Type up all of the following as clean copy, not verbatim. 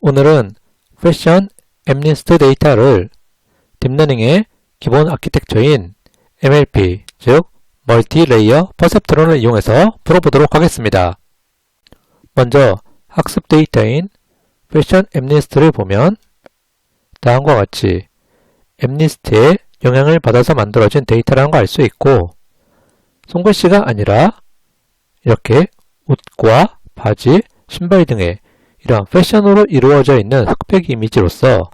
오늘은 패션 엠리스트 데이터를 딥러닝의 기본 아키텍처인 MLP, 즉 멀티레이어 퍼셉트론을 이용해서 풀어보도록 하겠습니다. 먼저 학습 데이터인 패션 엠리스트를 보면 다음과 같이 엠리스트에 영향을 받아서 만들어진 데이터라는 걸 알 수 있고, 손글씨가 아니라 이렇게 옷과 바지, 신발 등의 이러한 패션으로 이루어져 있는 흑백 이미지로서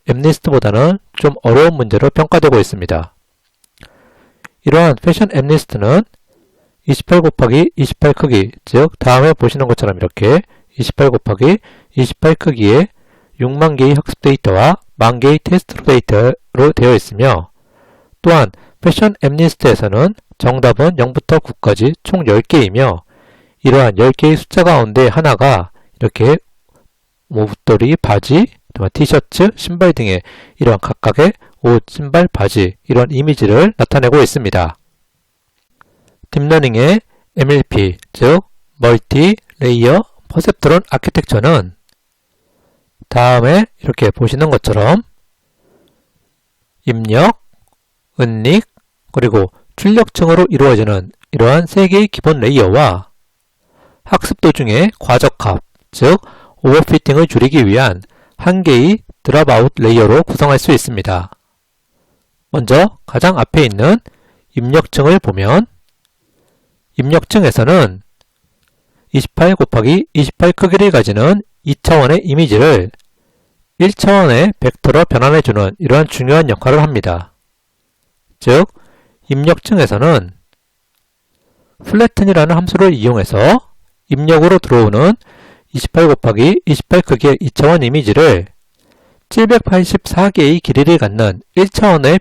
엠리스트보다는 좀 어려운 문제로 평가되고 있습니다. 이러한 패션 엠리스트는 28 곱하기 28 크기, 즉 다음에 보시는 것처럼 이렇게 28 곱하기 28 크기의 6만 개의 학습 데이터와 1만 개의 테스트 데이터로 되어 있으며, 또한 패션 엠리스트에서는 정답은 0부터 9까지 총 10개이며 이러한 10개의 숫자 가운데 하나가 이렇게 옷도리, 바지, 티셔츠, 신발 등의 이러한 각각의 옷, 신발, 바지 이런 이미지를 나타내고 있습니다. 딥러닝의 MLP, 즉 멀티 레이어 퍼셉트론 아키텍처는 다음에 이렇게 보시는 것처럼 입력, 은닉, 그리고 출력층으로 이루어지는 이러한 3개의 기본 레이어와 학습 도중의 과적합, 즉 오버피팅을 줄이기 위한 1개의 드랍아웃 레이어로 구성할 수 있습니다. 먼저 가장 앞에 있는 입력층을 보면 입력층에서는 28 곱하기 28 크기를 가지는 2차원의 이미지를 1차원의 벡터로 변환해주는 이러한 중요한 역할을 합니다. 즉, 입력층에서는 flatten이라는 함수를 이용해서 입력으로 들어오는 28 곱하기 28 크기의 2차원 이미지를 784개의 길이를 갖는 1차원의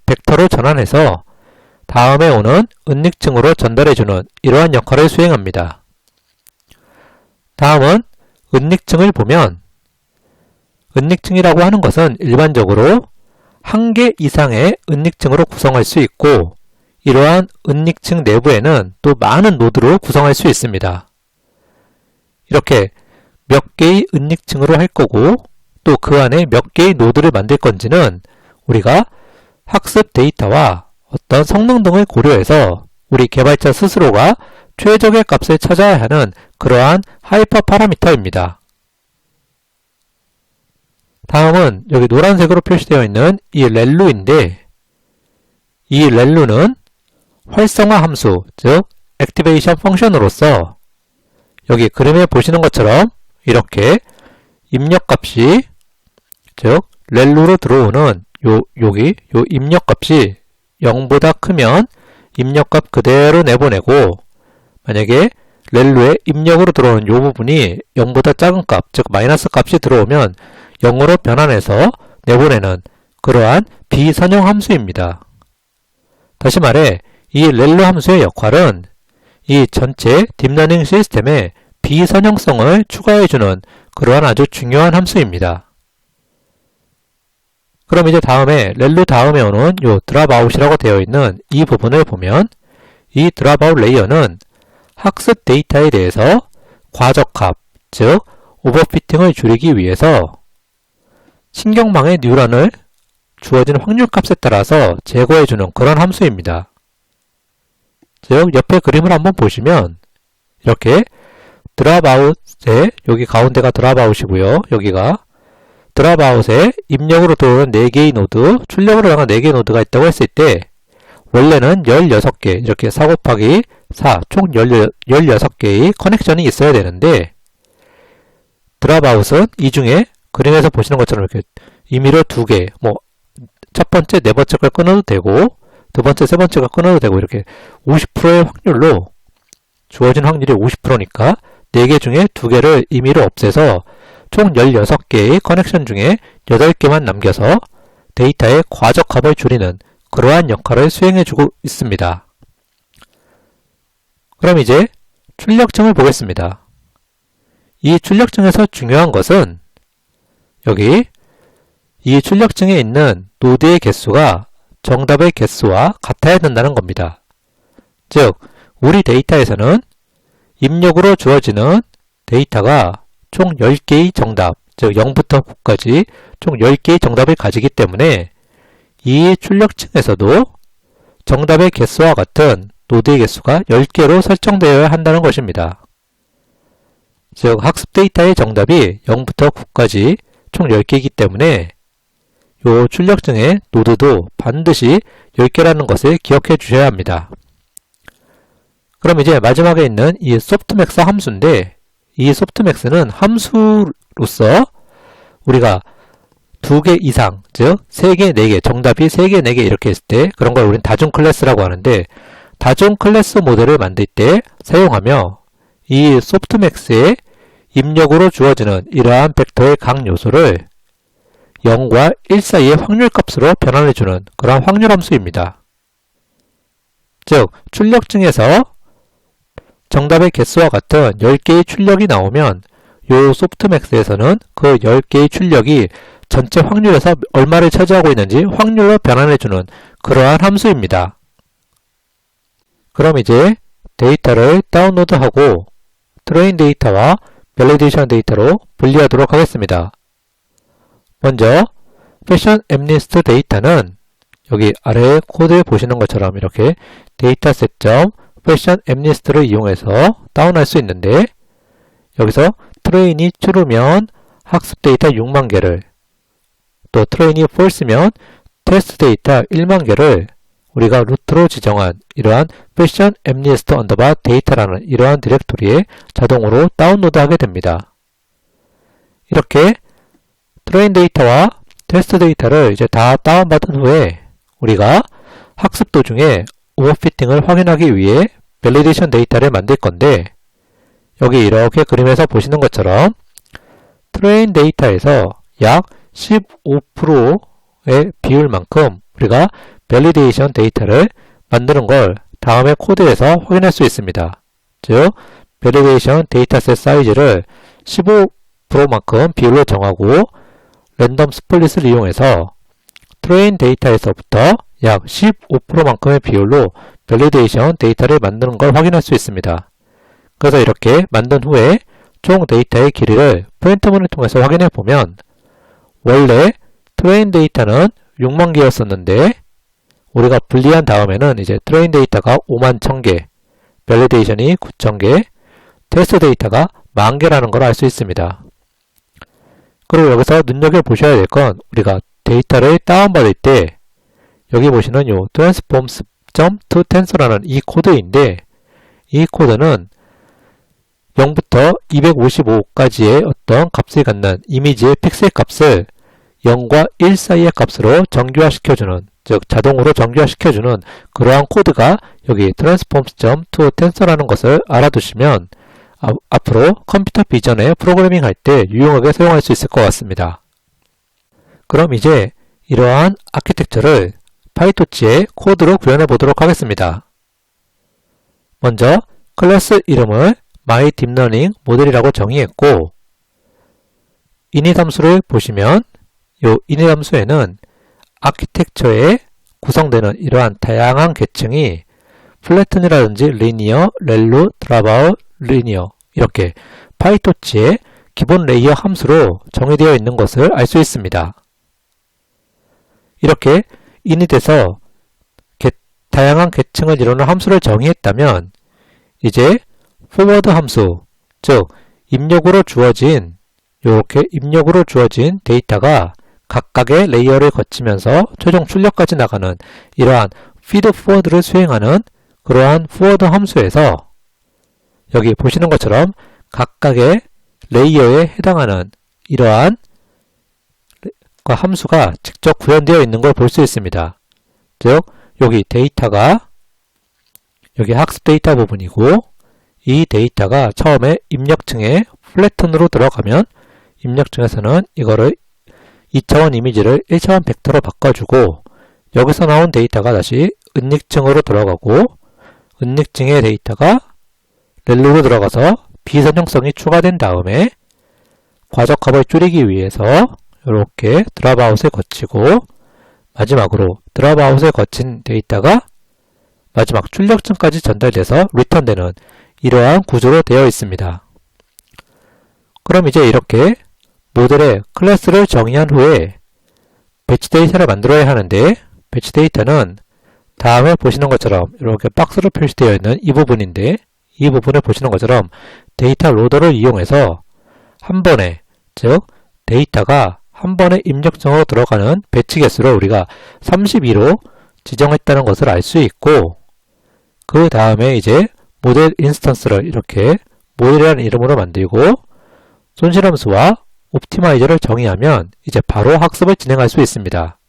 벡터로 전환해서 다음에 오는 은닉층으로 전달해주는 이러한 역할을 수행합니다. 다음은 은닉층을 보면, 은닉층이라고 하는 것은 일반적으로 1개 이상의 은닉층으로 구성할 수 있고, 이러한 은닉층 내부에는 또 많은 노드로 구성할 수 있습니다. 이렇게 몇 개의 은닉층으로 할 거고 또 그 안에 몇 개의 노드를 만들 건지는 우리가 학습 데이터와 어떤 성능 등을 고려해서 우리 개발자 스스로가 최적의 값을 찾아야 하는 그러한 하이퍼 파라미터입니다. 다음은 여기 노란색으로 표시되어 있는 이 렐루인데, 이 렐루는 활성화 함수, 즉 액티베이션 펑션으로서 여기 그림에 보시는 것처럼 이렇게 입력값이, 즉 렐루로 들어오는 요 입력값이 0보다 크면 입력값 그대로 내보내고, 만약에 렐루에 입력으로 들어오는 요 부분이 0보다 작은 값, 즉 마이너스 값이 들어오면 0으로 변환해서 내보내는 그러한 비선형 함수입니다. 다시 말해 이 렐루 함수의 역할은 이 전체 딥러닝 시스템에 비선형성을 추가해주는 그러한 아주 중요한 함수입니다. 그럼 이제 다음에 렐루 다음에 오는 요 드랍아웃이라고 되어 있는 이 부분을 보면, 이 드랍아웃 레이어는 학습 데이터에 대해서 과적합, 즉 오버피팅을 줄이기 위해서 신경망의 뉴런을 주어진 확률값에 따라서 제거해주는 그런 함수입니다. 즉 옆에 그림을 한번 보시면 이렇게 드랍아웃에, 여기 가운데가 드랍아웃이고요. 여기가 드랍아웃에 입력으로 들어오는 4개의 노드, 출력으로 나간 4개의 노드가 있다고 했을 때 원래는 16개, 이렇게 4 곱하기 4, 총 16개의 커넥션이 있어야 되는데, 드랍아웃은 이 중에 그림에서 보시는 것처럼 이렇게 임의로 2개, 첫 번째, 네 번째 걸 끊어도 되고 두 번째, 세 번째가 끊어도 되고 이렇게 50%의 확률로, 주어진 확률이 50%니까 4개 중에 2개를 임의로 없애서 총 16개의 커넥션 중에 8개만 남겨서 데이터의 과적합을 줄이는 그러한 역할을 수행해주고 있습니다. 그럼 이제 출력층을 보겠습니다. 이 출력층에서 중요한 것은 여기 이 출력층에 있는 노드의 개수가 정답의 개수와 같아야 된다는 겁니다. 즉, 우리 데이터에서는 입력으로 주어지는 데이터가 총 10개의 정답, 즉 0부터 9까지 총 10개의 정답을 가지기 때문에 이 출력층에서도 정답의 개수와 같은 노드의 개수가 10개로 설정되어야 한다는 것입니다. 즉 학습 데이터의 정답이 0부터 9까지 총 10개이기 때문에 이 출력층의 노드도 반드시 10개라는 것을 기억해 주셔야 합니다. 그럼 이제 마지막에 있는 이 softmax 함수인데, 이 softmax는 함수로서 우리가 2개 이상, 즉 3개, 4개, 정답이 3개, 4개 이렇게 했을 때 그런 걸 우리는 다중 클래스라고 하는데, 다중 클래스 모델을 만들 때 사용하며 이 softmax의 입력으로 주어지는 이러한 벡터의 각 요소를 0과 1 사이의 확률값으로 변환해주는 그런 확률 함수입니다. 즉 출력층에서 정답의 개수와 같은 10개의 출력이 나오면 이 소프트맥스에서는 그 10개의 출력이 전체 확률에서 얼마를 차지하고 있는지 확률로 변환해주는 그러한 함수입니다. 그럼 이제 데이터를 다운로드하고 트레인 데이터와 밸리데이션 데이터로 분리하도록 하겠습니다. 먼저 패션 엠리스트 데이터는 여기 아래 코드에 보시는 것처럼 이렇게 dataset.패션 엠리스트를 이용해서 다운할 수 있는데, 여기서 트레인이 true면 학습 데이터 6만 개를, 또 트레인이 false면 테스트 데이터 1만 개를 우리가 루트로 지정한 이러한 패션 엠리스트 언더바 데이터라는 이러한 디렉토리에 자동으로 다운로드하게 됩니다. 이렇게 트레인 데이터와 테스트 데이터를 이제 다 다운받은 후에 우리가 학습 도중에 오버피팅을 확인하기 위해 밸리데이션 데이터를 만들 건데, 여기 이렇게 그림에서 보시는 것처럼 트레인 데이터에서 약 15%의 비율만큼 우리가 밸리데이션 데이터를 만드는 걸 다음에 코드에서 확인할 수 있습니다. 즉 밸리데이션 데이터셋 사이즈를 15%만큼 비율로 정하고 랜덤 스플릿을 이용해서 트레인 데이터에서부터 약 15%만큼의 비율로 밸리데이션 데이터를 만드는 걸 확인할 수 있습니다. 그래서 이렇게 만든 후에 총 데이터의 길이를 프린트문을 통해서 확인해 보면 원래 트레인 데이터는 6만 개였었는데 우리가 분리한 다음에는 이제 트레인 데이터가 5만 1000개, 밸리데이션이 9000개, 테스트 데이터가 10,000개라는 걸 알 수 있습니다. 그리고 여기서 눈여겨보셔야 될 건 우리가 데이터를 다운받을 때 여기 보시는 요 transforms.toTensor라는 이 코드인데, 이 코드는 0부터 255까지의 어떤 값을 갖는 이미지의 픽셀 값을 0과 1 사이의 값으로 정규화시켜주는, 즉 자동으로 정규화시켜주는 그러한 코드가 여기 transforms.toTensor라는 것을 알아두시면 앞으로 컴퓨터 비전에 프로그래밍 할 때 유용하게 사용할 수 있을 것 같습니다. 그럼 이제 이러한 아키텍처를 파이토치의 코드로 구현해 보도록 하겠습니다. 먼저 클래스 이름을 myDeepLearning 모델이라고 정의했고, init 함수를 보시면 이 init 함수에는 아키텍처에 구성되는 이러한 다양한 계층이 플래튼이라든지 리니어, 렐루, 드랍아웃, 리니어 이렇게 파이토치의 기본 레이어 함수로 정의되어 있는 것을 알 수 있습니다. 이렇게 init에서 다양한 계층을 이루는 함수를 정의했다면 이제 forward 함수, 즉 입력으로 주어진 이렇게 입력으로 주어진 데이터가 각각의 레이어를 거치면서 최종 출력까지 나가는 이러한 feed forward를 수행하는 그러한 forward 함수에서 여기 보시는 것처럼 각각의 레이어에 해당하는 이러한 함수가 직접 구현되어 있는 걸 볼 수 있습니다. 즉 여기 데이터가 여기 학습 데이터 부분이고, 이 데이터가 처음에 입력층에 플래튼으로 들어가면 입력층에서는 이거를 2차원 이미지를 1차원 벡터로 바꿔주고, 여기서 나온 데이터가 다시 은닉층으로 들어가고, 은닉층의 데이터가 렐루로 들어가서 비선형성이 추가된 다음에 과적값을 줄이기 위해서 이렇게 드랍아웃을 거치고, 마지막으로 드랍아웃을 거친 데이터가 마지막 출력층까지 전달돼서 리턴되는 이러한 구조로 되어 있습니다. 그럼 이제 이렇게 모델의 클래스를 정의한 후에 배치 데이터를 만들어야 하는데, 배치 데이터는 다음에 보시는 것처럼 이렇게 박스로 표시되어 있는 이 부분인데, 이 부분을 보시는 것처럼 데이터 로더를 이용해서 한 번에, 즉 데이터가 한 번에 입력정으로 들어가는 배치 개수를 우리가 32로 지정했다는 것을 알 수 있고, 그 다음에 이제 모델 인스턴스를 이렇게 모델이라는 이름으로 만들고 손실함수와 옵티마이저를 정의하면 이제 바로 학습을 진행할 수 있습니다.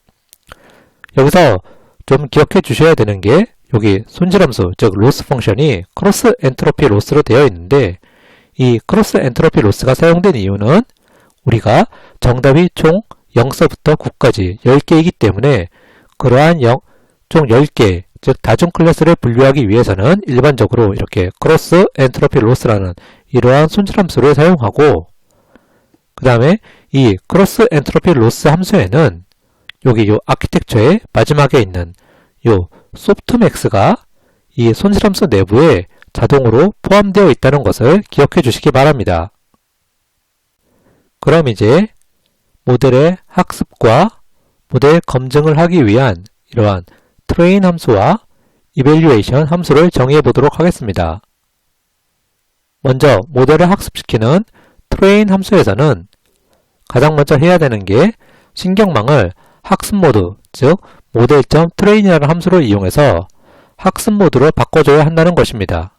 여기서 좀 기억해 주셔야 되는 게, 여기 손실함수, 즉 로스 펑션이 크로스 엔트로피 로스로 되어 있는데, 이 크로스 엔트로피 로스가 사용된 이유는 우리가 정답이 총 0서부터 9까지 10개이기 때문에 그러한 총 10개, 즉 다중 클래스를 분류하기 위해서는 일반적으로 이렇게 크로스 엔트로피 로스라는 이러한 손실함수를 사용하고, 그 다음에 이 크로스 엔트로피 로스 함수에는 여기 요 아키텍처의 마지막에 있는 요 소프트맥스가 이 손실함수 내부에 자동으로 포함되어 있다는 것을 기억해 주시기 바랍니다. 그럼 이제 모델의 학습과 모델 검증을 하기 위한 이러한 트레인 함수와 이벨리에이션 함수를 정의해 보도록 하겠습니다. 먼저 모델을 학습시키는 트레인 함수에서는 가장 먼저 해야 되는 게 신경망을 학습 모드, 즉 모델.train이라는 함수를 이용해서 학습 모드로 바꿔줘야 한다는 것입니다.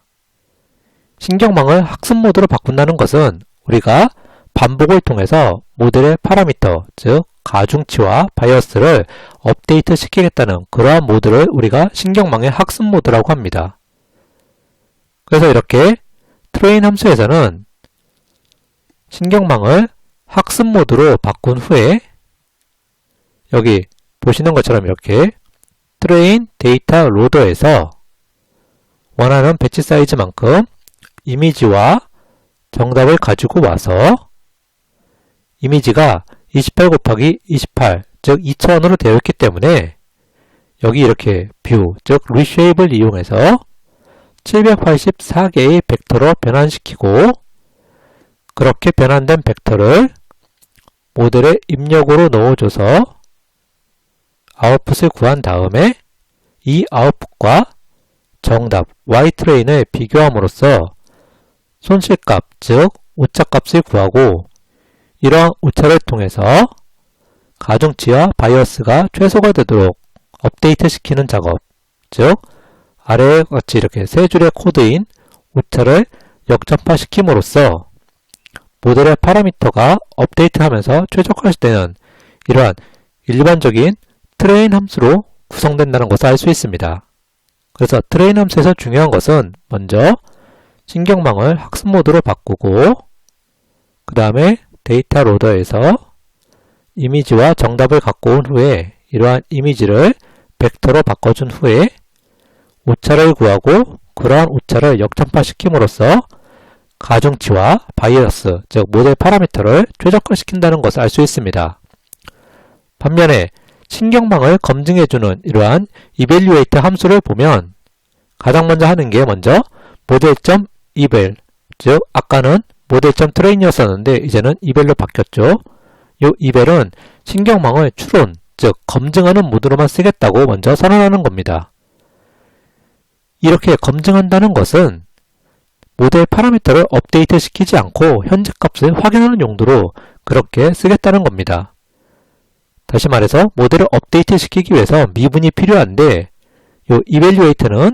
신경망을 학습 모드로 바꾼다는 것은 우리가 반복을 통해서 모델의 파라미터, 즉 가중치와 바이어스를 업데이트 시키겠다는 그러한 모드를 우리가 신경망의 학습 모드라고 합니다. 그래서 이렇게 트레인 함수에서는 신경망을 학습 모드로 바꾼 후에 여기 보시는 것처럼 이렇게 트레인 데이터 로더에서 원하는 배치 사이즈만큼 이미지와 정답을 가지고 와서 이미지가 28 곱하기 28, 즉 2000으로 되어 있기 때문에 여기 이렇게 뷰, 즉 리쉐입을 이용해서 784개의 벡터로 변환시키고, 그렇게 변환된 벡터를 모델의 입력으로 넣어줘서 아웃풋을 구한 다음에 이 아웃풋과 정답 Y트레인을 비교함으로써 손실값, 즉 오차값을 구하고, 이러한 오차를 통해서 가중치와 바이어스가 최소가 되도록 업데이트 시키는 작업, 즉 아래와 같이 이렇게 세 줄의 코드인 오차를 역전파 시킴으로써 모델의 파라미터가 업데이트하면서 최적화되는 이러한 일반적인 트레인 함수로 구성된다는 것을 알 수 있습니다. 그래서 트레인 함수에서 중요한 것은 먼저 신경망을 학습 모드로 바꾸고, 그 다음에 데이터 로더에서 이미지와 정답을 갖고 온 후에 이러한 이미지를 벡터로 바꿔준 후에 오차를 구하고, 그러한 오차를 역전파 시킴으로써 가중치와 바이어스, 즉 모델 파라미터를 최적화시킨다는 것을 알 수 있습니다. 반면에 신경망을 검증해주는 이러한 evaluate 함수를 보면 가장 먼저 하는 게 먼저 모델.eval, 즉 아까는 모델.train이었었는데 이제는 eval로 바뀌었죠. 이 eval은 신경망을 추론, 즉 검증하는 모드로만 쓰겠다고 먼저 선언하는 겁니다. 이렇게 검증한다는 것은 모델 파라미터를 업데이트 시키지 않고 현재 값을 확인하는 용도로 그렇게 쓰겠다는 겁니다. 다시 말해서 모델을 업데이트 시키기 위해서 미분이 필요한데 이 evaluate는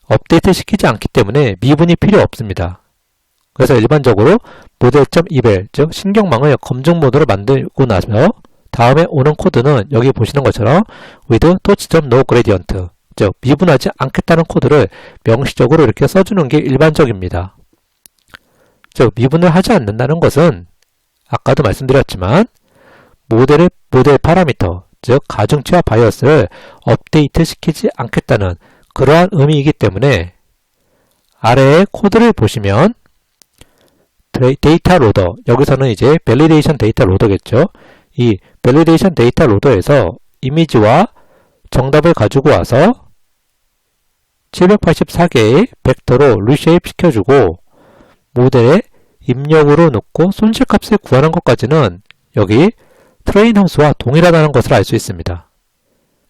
업데이트 시키지 않기 때문에 미분이 필요 없습니다. 그래서 일반적으로 모델.eval, 즉 신경망을 검증 모드로 만들고 나서 다음에 오는 코드는 여기 보시는 것처럼 with touch.noGradient, 즉 미분하지 않겠다는 코드를 명시적으로 이렇게 써주는 게 일반적입니다. 즉 미분을 하지 않는다는 것은 아까도 말씀드렸지만 모델 파라미터, 즉 가중치와 바이어스를 업데이트 시키지 않겠다는 그러한 의미이기 때문에 아래의 코드를 보시면 데이터 로더, 여기서는 이제 밸리데이션 데이터 로더겠죠. 이 밸리데이션 데이터 로더에서 이미지와 정답을 가지고 와서 784개의 벡터로 리쉐입 시켜주고 모델의 입력으로 넣고 손실값을 구하는 것까지는 여기 트레인 함수와 동일하다는 것을 알 수 있습니다.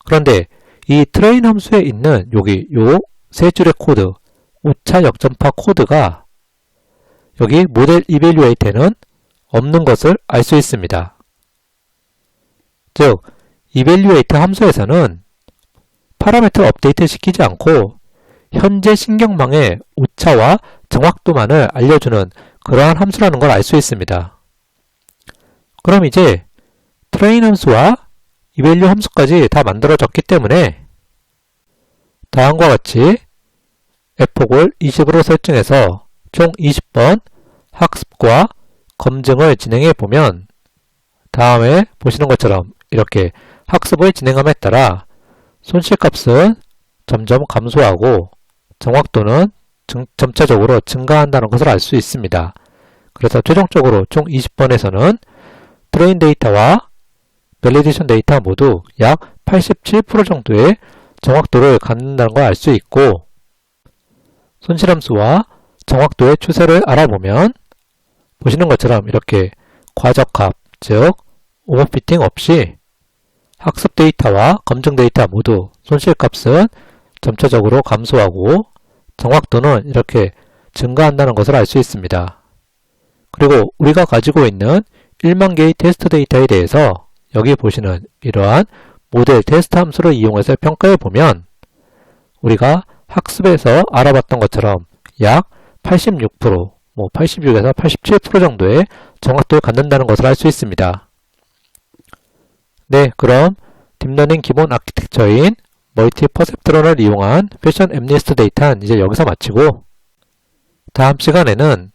그런데 이 트레인 함수에 있는 여기 요 세 줄의 코드, 오차 역전파 코드가 여기 모델 이벨루에이터에는 없는 것을 알 수 있습니다. 즉, 이벨루에이터 함수에서는 파라미터 업데이트 시키지 않고 현재 신경망의 오차와 정확도만을 알려주는 그러한 함수라는 걸 알 수 있습니다. 그럼 이제 트레인 함수와 이벨류 함수까지 다 만들어졌기 때문에 다음과 같이 f폭을 20으로 설정해서 총 20번 학습과 검증을 진행해 보면 다음에 보시는 것처럼 이렇게 학습을 진행함에 따라 손실값은 점점 감소하고 정확도는 점차적으로 증가한다는 것을 알 수 있습니다. 그래서 최종적으로 총 20번에서는 트레인 데이터와 밸리데이션 데이터 모두 약 87% 정도의 정확도를 갖는다는 걸 알 수 있고, 손실함수와 정확도의 추세를 알아보면 보시는 것처럼 이렇게 과적합, 즉 오버피팅 없이 학습 데이터와 검증 데이터 모두 손실값은 점차적으로 감소하고 정확도는 이렇게 증가한다는 것을 알 수 있습니다. 그리고 우리가 가지고 있는 1만 개의 테스트 데이터에 대해서 여기 보시는 이러한 모델 테스트 함수를 이용해서 평가해 보면 우리가 학습에서 알아봤던 것처럼 약 86%, 86에서 87% 정도의 정확도를 갖는다는 것을 알 수 있습니다. 네, 그럼 딥러닝 기본 아키텍처인 멀티 퍼셉트론을 이용한 패션 앰니스트 데이터는 이제 여기서 마치고, 다음 시간에는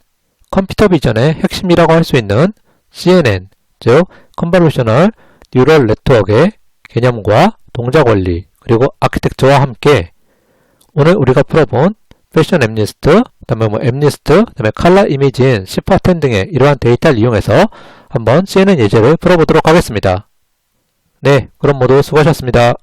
컴퓨터 비전의 핵심이라고 할 수 있는 CNN, 즉 컨볼루셔널 뉴럴 네트워크의 개념과 동작 원리, 그리고 아키텍처와 함께 오늘 우리가 풀어본 패션 앰니스트, 그다음에 앰니스트, 그다음에 칼라 이미지인 C410 등의 이러한 데이터를 이용해서 한번 CNN 예제를 풀어보도록 하겠습니다. 네, 그럼 모두 수고하셨습니다.